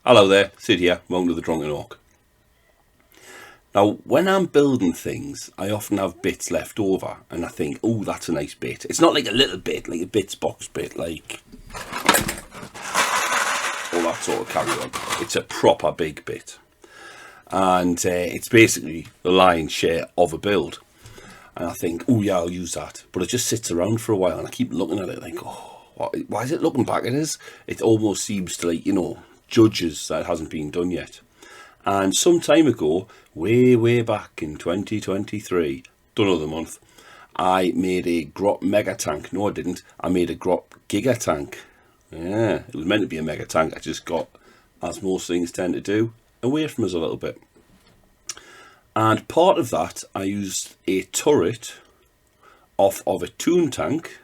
Hello there, Sid here, welcome to the Drunken Ork. Now, when I'm building things, I often have bits left over, and I think, oh, that's a nice bit. It's not like a little bit, like a bits box bit, like all that sort of carry on. It's a proper big bit. And it's basically the lion's share of a build. And I think, oh yeah, I'll use that. But it just sits around for a while, and I keep looking at it like, oh, why is it looking back at us? It almost seems to, like, you know, judges that it hasn't been done yet. And some time ago, way back in 2023, don't know the month, I made a Grot Mega Tank. No, I didn't. I made a Grot Giga Tank. Yeah, it was meant to be a Mega Tank. I just got, as most things tend to do, away from us a little bit. And part of that, I used a turret off of a Toon Tank.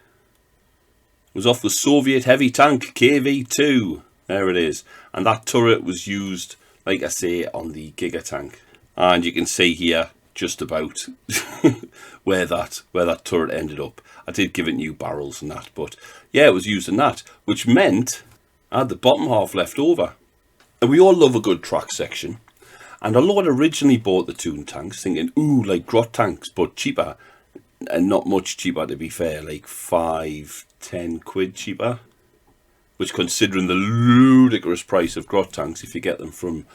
It was off the Soviet heavy tank KV-2. There it is. And that turret was used, like I say, on the Giga Tank. And you can see here just about where that turret ended up. I did give it new barrels and that, but yeah, it was used in that, which meant I had the bottom half left over. And we all love a good track section. And although I'd originally bought the Toon Tanks thinking, ooh, like Grot tanks, but cheaper, and not much cheaper to be fair, like 5-10 quid cheaper. Which, considering the ludicrous price of Grot tanks, if you get them from,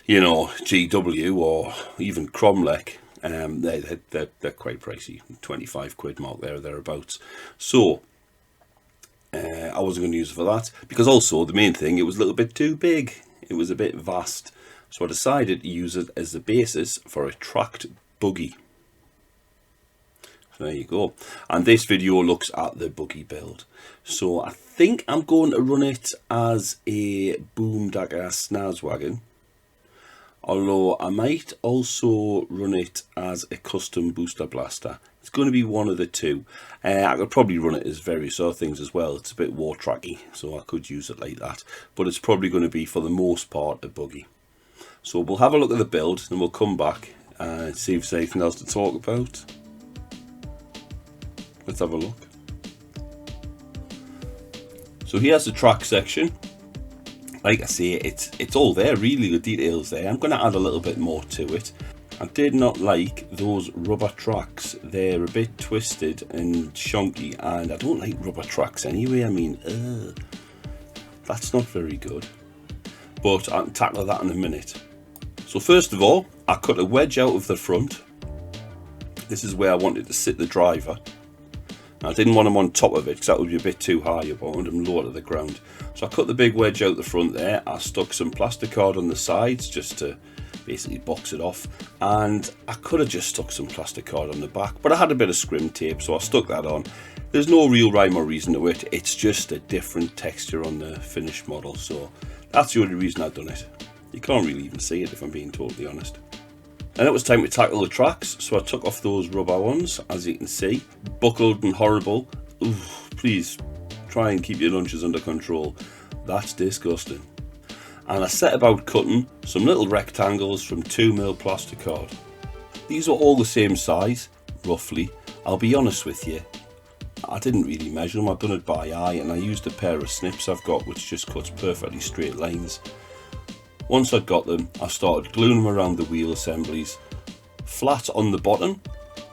you know, GW or even Cromlech, they're quite pricey, 25 quid mark there or thereabouts. So I wasn't going to use it for that, because also the main thing, it was a little bit too big. It was a bit vast, so I decided to use it as the basis for a tracked buggy. So there you go. And this video looks at the buggy build. So I think I'm going to run it as a Boomdakka Snazzwagon. Although I might also run it as a custom booster blaster. It's going to be one of the two. I could probably run it as various other things as well. It's a bit Wartracky, so I could use it like that. But it's probably going to be, for the most part, a buggy. So we'll have a look at the build, and we'll come back and see if there's anything else to talk about. Let's have a look. So here's the track section. Like I say, it's all there, really, the details there. I'm going to add a little bit more to it. I did not like those rubber tracks. They're a bit twisted and shonky, and I don't like rubber tracks anyway. I mean, that's not very good. But I can tackle that in a minute. So first of all, I cut a wedge out of the front. This is where I wanted to sit the driver. I didn't want them on top of it because that would be a bit too high. I wanted them lower to the ground. So I cut the big wedge out the front there. I stuck some plastic card on the sides just to basically box it off. And I could have just stuck some plastic card on the back, but I had a bit of scrim tape, so I stuck that on. There's no real rhyme or reason to it. It's just a different texture on the finished model. So that's the only reason I've done it. You can't really even see it if I'm being totally honest. And it was time to tackle the tracks, so I took off those rubber ones, as you can see. Buckled and horrible. Oof, please try and keep your lunches under control. That's disgusting. And I set about cutting some little rectangles from 2mm plastic card. These are all the same size, roughly. I'll be honest with you, I didn't really measure them. I've done it by eye, and I used a pair of snips I've got which just cuts perfectly straight lines. Once I'd got them, I started gluing them around the wheel assemblies, flat on the bottom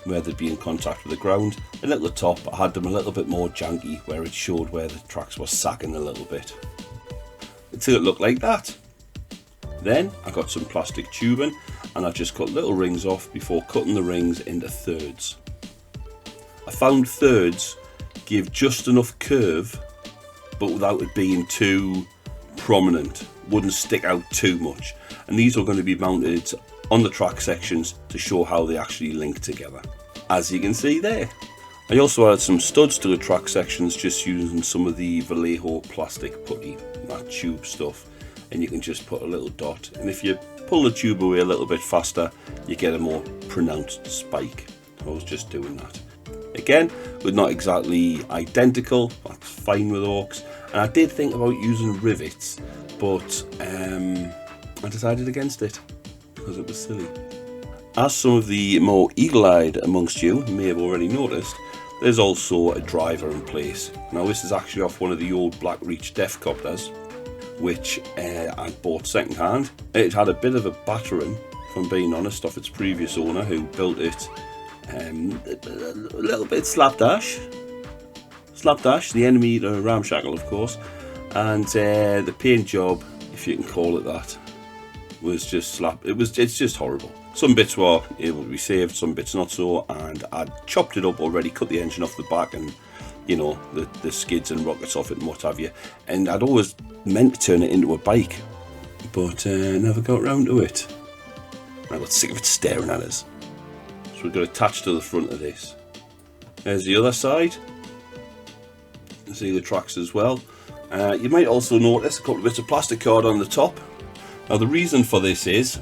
where they'd be in contact with the ground, and at the top I had them a little bit more janky where it showed where the tracks were sagging a little bit, until it looked like that. Then I got some plastic tubing and I just cut little rings off before cutting the rings into thirds. I found thirds give just enough curve but without it being too prominent, wouldn't stick out too much, and these are going to be mounted on the track sections to show how they actually link together, as you can see there. I also added some studs to the track sections just using some of the Vallejo plastic putty, that tube stuff, and you can just put a little dot, and if you pull the tube away a little bit faster you get a more pronounced spike. I was just doing that. Again, we're not exactly identical, that's fine with Orks. And I did think about using rivets, but I decided against it because it was silly. As some of the more eagle-eyed amongst you may have already noticed, there's also a driver in place. Now this is actually off one of the old Black Reach Deathcopters. which I bought second hand. It had a bit of a battering, if I'm being honest, off its previous owner who built it a little bit slapdash, the enemy, the ramshackle of course, and the paint job, if you can call it that, was just it's just horrible. Some bits were able to be saved, some bits not so, and I'd chopped it up already, cut the engine off the back and, you know, the skids and rockets off it and what have you, and I'd always meant to turn it into a bike, but never got round to it. I got sick of it staring at us. So we've got attached to the front of this. There's the other side. You see the tracks as well. You might also notice a couple of bits of plastic card on the top. Now the reason for this is,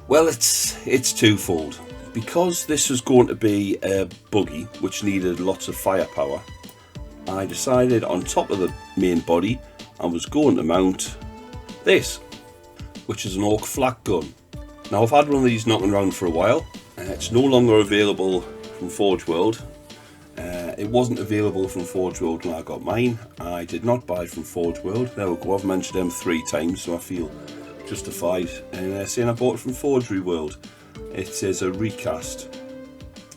well, it's twofold. Because this was going to be a buggy which needed lots of firepower, I decided on top of the main body I was going to mount this, which is an Ork flak gun. Now I've had one of these knocking around for a while. It's no longer available from Forge World. It wasn't available from Forge World when I got mine. I did not buy it from Forge World. There we go, I've mentioned them 3 times, so I feel justified in saying I bought it from Forgery World. It is a recast.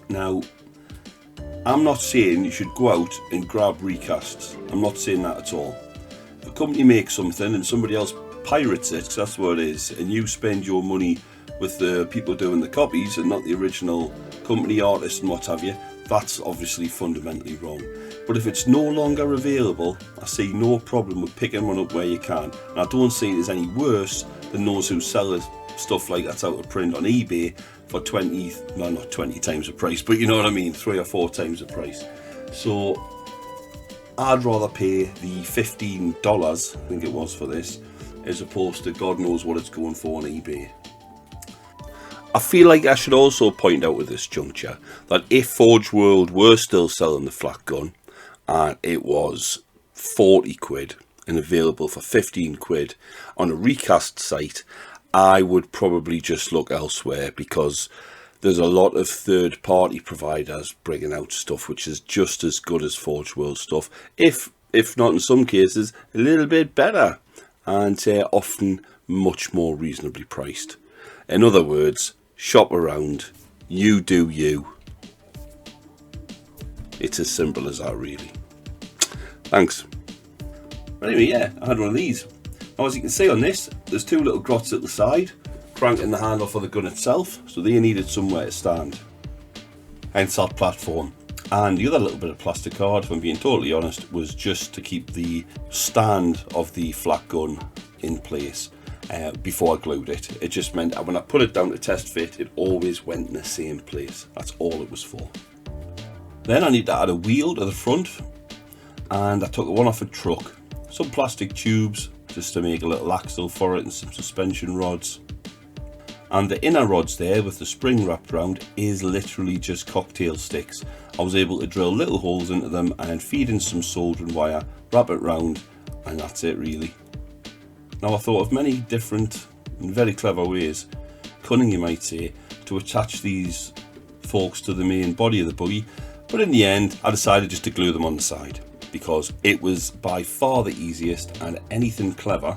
Now, I'm not saying you should go out and grab recasts. I'm not saying that at all. If a company makes something and somebody else pirates it, 'cause that's what it is, and you spend your money with the people doing the copies and not the original company artist and what have you, that's obviously fundamentally wrong. But if it's no longer available, I see no problem with picking one up where you can. And I don't see it as any worse than those who sell stuff like that's out of print on eBay for 20, well, not 20 times the price, but you know what I mean, 3 or 4 times the price. So I'd rather pay the $15, I think it was, for this, as opposed to God knows what it's going for on eBay. I feel like I should also point out at this juncture that if Forge World were still selling the flak gun and it was 40 quid and available for 15 quid on a recast site, I would probably just look elsewhere, because there's a lot of third-party providers bringing out stuff which is just as good as Forge World stuff, if not in some cases a little bit better, and often much more reasonably priced. In other words, shop around, you do you. It's as simple as that, really. Thanks. But anyway, yeah, I had one of these. Now, as you can see on this, there's 2 little grots at the side, cranking the handle for the gun itself, so they needed somewhere to stand. Hence that platform. And the other little bit of plastic card, if I'm being totally honest, was just to keep the stand of the flak gun in place. Before I glued it. It just meant that when I put it down to test fit, it always went in the same place. That's all it was for. Then I need to add a wheel to the front, and I took one off a truck. Some plastic tubes just to make a little axle for it, and some suspension rods. And the inner rods there with the spring wrapped around is literally just cocktail sticks. I was able to drill little holes into them and feed in some soldering wire, wrap it round, and that's it really. Now I thought of many different and very clever ways, cunning you might say, to attach these forks to the main body of the buggy, but in the end I decided just to glue them on the side, because it was by far the easiest, and anything clever,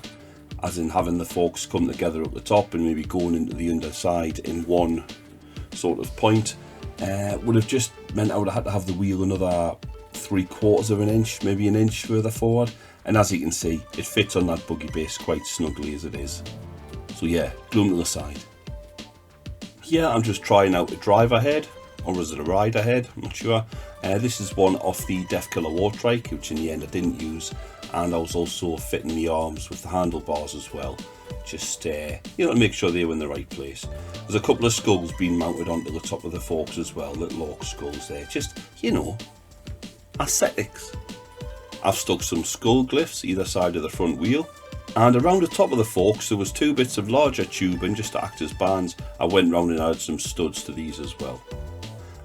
as in having the forks come together at the top and maybe going into the underside in one sort of point, would have just meant I would have had to have the wheel another 3/4 of an inch, maybe an inch further forward. And as you can see, it fits on that buggy base quite snugly as it is. So yeah, glue them to the side. Here I'm just trying out a driver head, or is it a rider head? I'm not sure. This is one off the Death Killer Wartrakk, which in the end I didn't use. And I was also fitting the arms with the handlebars as well. Just, you know, to make sure they were in the right place. There's a couple of skulls being mounted onto the top of the forks as well, little orc skulls there. Just, you know, aesthetics. I've stuck some skull glyphs either side of the front wheel, and around the top of the forks there was 2 bits of larger tubing just to act as bands. I went round and added some studs to these as well.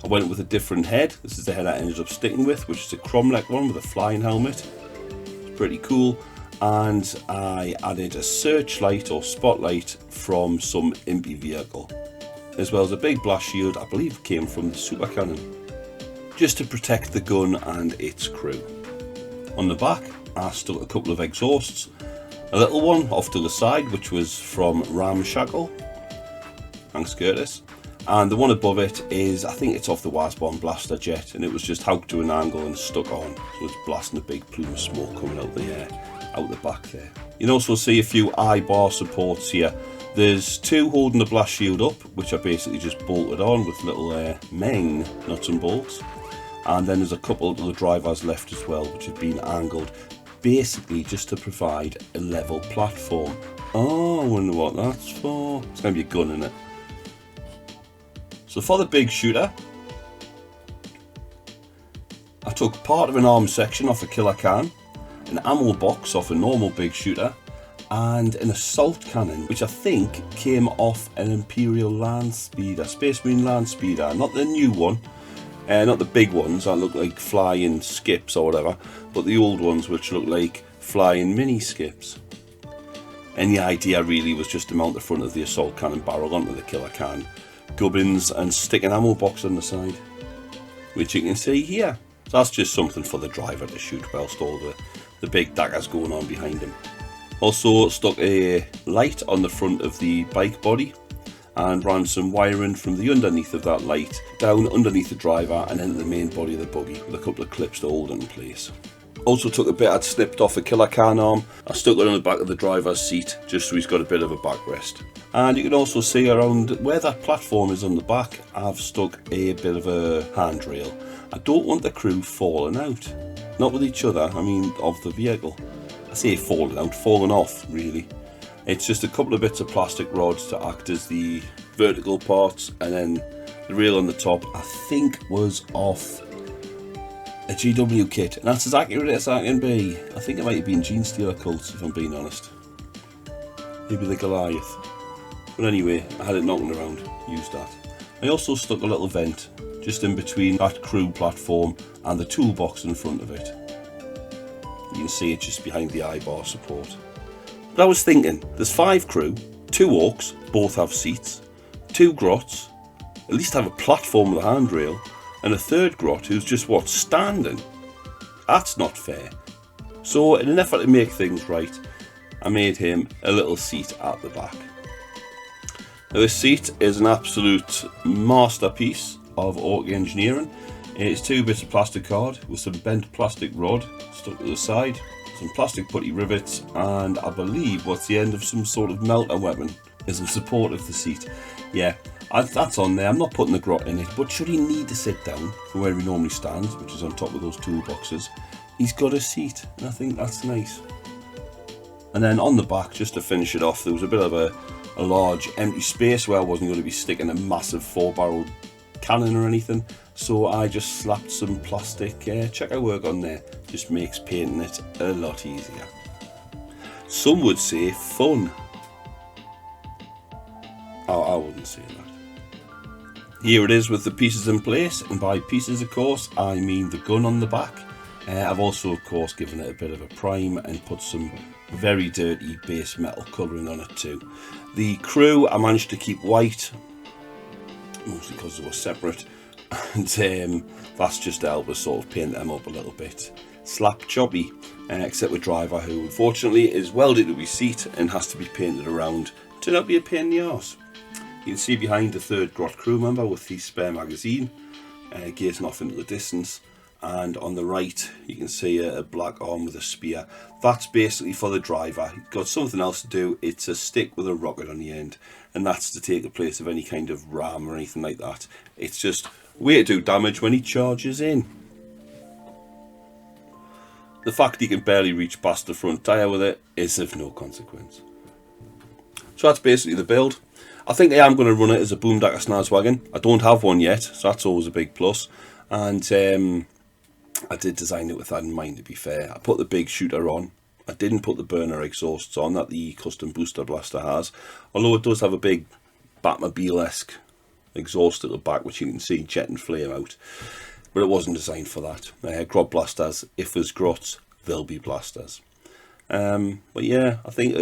I went with a different head. This is the head I ended up sticking with, which is a cromlech one with a flying helmet. It's pretty cool. And I added a searchlight or spotlight from some impy vehicle, as well as a big blast shield, I believe came from the super cannon, just to protect the gun and its crew. On the back I stuck a couple of exhausts, a little one off to the side, which was from Ramshackle. Thanks, Curtis. And the one above it is, I think it's off the Wasbon blaster jet, and it was just hooked to an angle and stuck on, so it's blasting a big plume of smoke coming out the back there. You can also see a few eye-bar supports here. There's two holding the blast shield up, which are basically just bolted on with little Meng nuts and bolts. And then there's a couple of the drivers left as well, which have been angled, basically just to provide a level platform. Oh, I wonder what that's for. It's going to be a gun in it. So for the big shooter, I took part of an arm section off a killer can, an ammo box off a normal big shooter, and an assault cannon, which I think came off an Imperial Land Speeder, Space Marine Land Speeder, not the new one, not the big ones that look like flying skips or whatever, but the old ones which look like flying mini skips. And the idea really was just to mount the front of the assault cannon barrel onto the killer can, gubbins, and stick an ammo box on the side, which you can see here. So that's just something for the driver to shoot whilst all the big daggers going on behind him. Also stuck a light on the front of the bike body and ran some wiring from the underneath of that light down underneath the driver and into the main body of the buggy with a couple of clips to hold it in place. Also took a bit I'd snipped off a killer can arm. I stuck it on the back of the driver's seat just so he's got a bit of a backrest. And you can also see around where that platform is on the back, I've stuck a bit of a handrail. I don't want the crew falling out. Not with each other, I mean of the vehicle. I say falling out, falling off really. It's just a couple of bits of plastic rods to act as the vertical parts, and then the rail on the top I think was off a GW kit, and that's as accurate as I can be. I think it might have been Gene Stealer Cults, if I'm being honest. Maybe the Goliath. But anyway, I had it knocking around, used that. I also stuck a little vent just in between that crew platform and the toolbox in front of it. You can see it just behind the eye-bar support. But I was thinking, there's 5 crew, 2 orcs, both have seats, 2 grots, at least have a platform with a handrail, and a 3rd grot who's just standing. That's not fair. So in an effort to make things right, I made him a little seat at the back. Now this seat is an absolute masterpiece of Ork engineering. It's 2 bits of plastic card with some bent plastic rod stuck to the side, some plastic putty rivets, and I believe what's the end of some sort of melter weapon is in support of the seat. Yeah, that's on there. I'm not putting the grot in it, but should he need to sit down from where he normally stands, which is on top of those toolboxes, he's got a seat, and I think that's nice. And then on the back, just to finish it off, there was a bit of a large empty space where I wasn't going to be sticking a massive 4-barrel cannon or anything, so I just slapped some plastic checker work on there. Just makes painting it a lot easier. Some would say fun. I wouldn't say that. Here it is with the pieces in place, and by pieces of course I mean the gun on the back. I've also of course given it a bit of a prime and put some very dirty base metal colouring on it too. The crew I managed to keep white, mostly because they were separate, and that's just to help us sort of paint them up a little bit. Slap jobby, except with driver, who unfortunately is welded to his seat and has to be painted around. Turned out to be a pain in the arse. You can see behind the 3rd grot crew member with the spare magazine gazing off into the distance, and on the right you can see a black arm with a spear. That's basically for the driver. He's got something else to do. It's a stick with a rocket on the end, and that's to take the place of any kind of ram or anything like that. It's just a way to do damage when he charges in. The fact he can barely reach past the front tyre with it is of no consequence. So that's basically the build. I think I am going to run it as a Boomdakka Snazzwagon. I don't have one yet, so that's always a big plus. And I did design it with that in mind, to be fair. I put the big shooter on. I didn't put the burner exhausts on that the custom booster blaster has, although it does have a big Batmobile-esque exhaust at the back, which you can see jet and flame out. But it wasn't designed for that. Grot blasters, if there's grots, there'll be blasters. But yeah, I think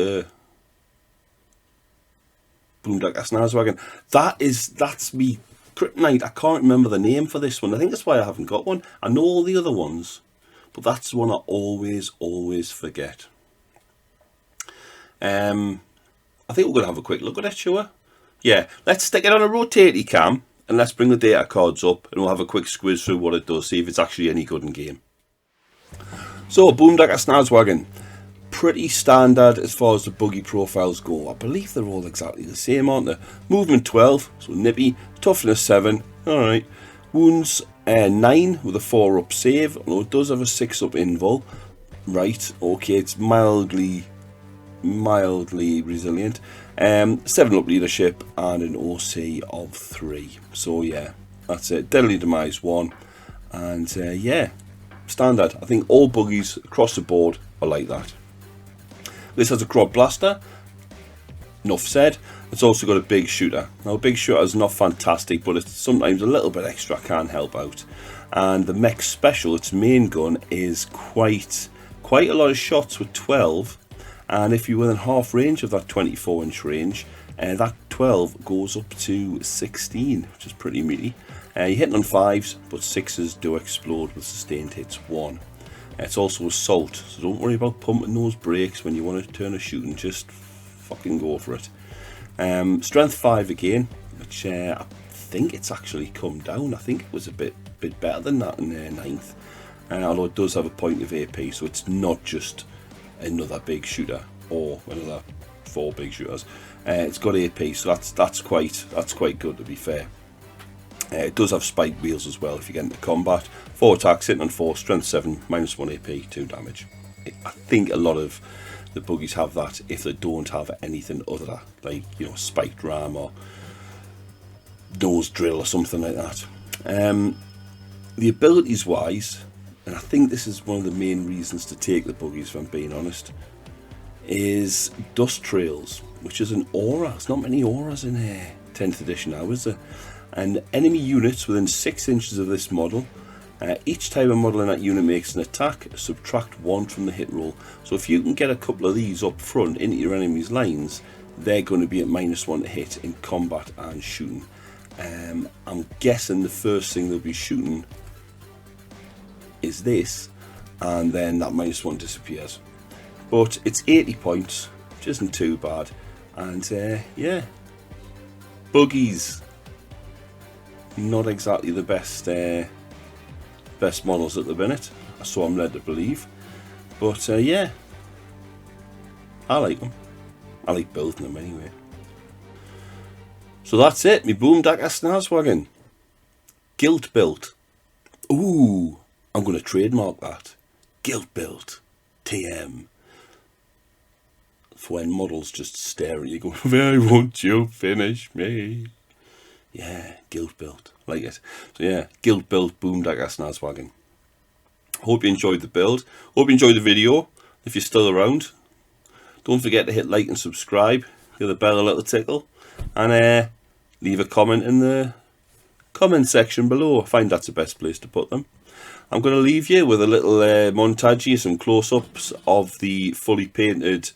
Boomdakka Snazzwagon. That's me kryptonite. I can't remember the name for this one. I think that's why I haven't got one. I know all the other ones, but that's the one I always forget. I think we're going to have a quick look at it, sure. Yeah, let's stick it on a rotating cam and let's bring the data cards up and we'll have a quick squiz through what it does, see if it's actually any good in game. So, Boomdakka Snazzwagon. Pretty standard as far as the buggy profiles go. I believe they're all exactly the same, aren't they? Movement 12, so nippy. Toughness 7, alright. Wounds 9 with a 4-up save, although it does have a 6-up invul. Right, okay, it's mildly resilient. 7-up leadership and an OC of 3. So yeah, that's it. Deadly Demise 1. And yeah, standard. I think all buggies across the board are like that. This has a quad blaster. Enough said. It's also got a big shooter. Now, a big shooter is not fantastic, but it's sometimes a little bit extra, can help out. And the mech special, its main gun, is quite a lot of shots with 12. And if you're within half range of that 24-inch range, that 12 goes up to 16, which is pretty meaty. You're hitting on 5s, but 6s do explode with sustained hits 1. It's also assault, so don't worry about pumping those brakes when you want to turn a shooting, just fucking go for it. Strength 5 again, which I think it's actually come down. I think it was a bit better than that in 9th. Although it does have a point of AP, so it's not just another big shooter or another 4 big shooters. It's got AP, so that's quite good, to be fair. It does have spike wheels as well if you get into combat. 4 attacks, hitting on 4, strength 7, -1 AP, 2 damage. I think a lot of the buggies have that if they don't have anything other than, like, you know, spiked ram or nose drill or something like that. The abilities wise, and I think this is one of the main reasons to take the buggies, if I'm being honest, is dust trails, which is an aura. There's not many auras in 10th edition now, is there? And enemy units within 6 inches of this model, each time a model in that unit makes an attack, subtract 1 from the hit roll. So if you can get a couple of these up front into your enemy's lines, they're going to be at -1 to hit in combat and shooting. I'm guessing the first thing they'll be shooting is this, and then that -1 disappears. But it's 80 points, which isn't too bad. And yeah, buggies, not exactly the best models at the minute, so I'm led to believe. But yeah, I like them. I like building them anyway. So that's it, my Boomdakka Snazzwagon. Guilt built. Ooh, I'm going to trademark that. Guilt built. TM. For when models just stare at you going, why won't you finish me? Yeah, guilt built. Like it. So yeah, guilt built Boomdakka Snazzwagon. Hope you enjoyed the build. Hope you enjoyed the video. If you're still around, don't forget to hit like and subscribe. Give the bell a little tickle. And leave a comment in the comment section below. I find that's the best place to put them. I'm going to leave you with a little montage, some close-ups of the fully painted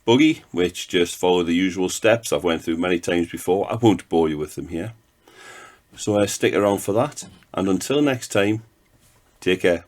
buggy, which just follow the usual steps I've went through many times before. I won't bore you with them here. So stick around for that. And until next time, take care.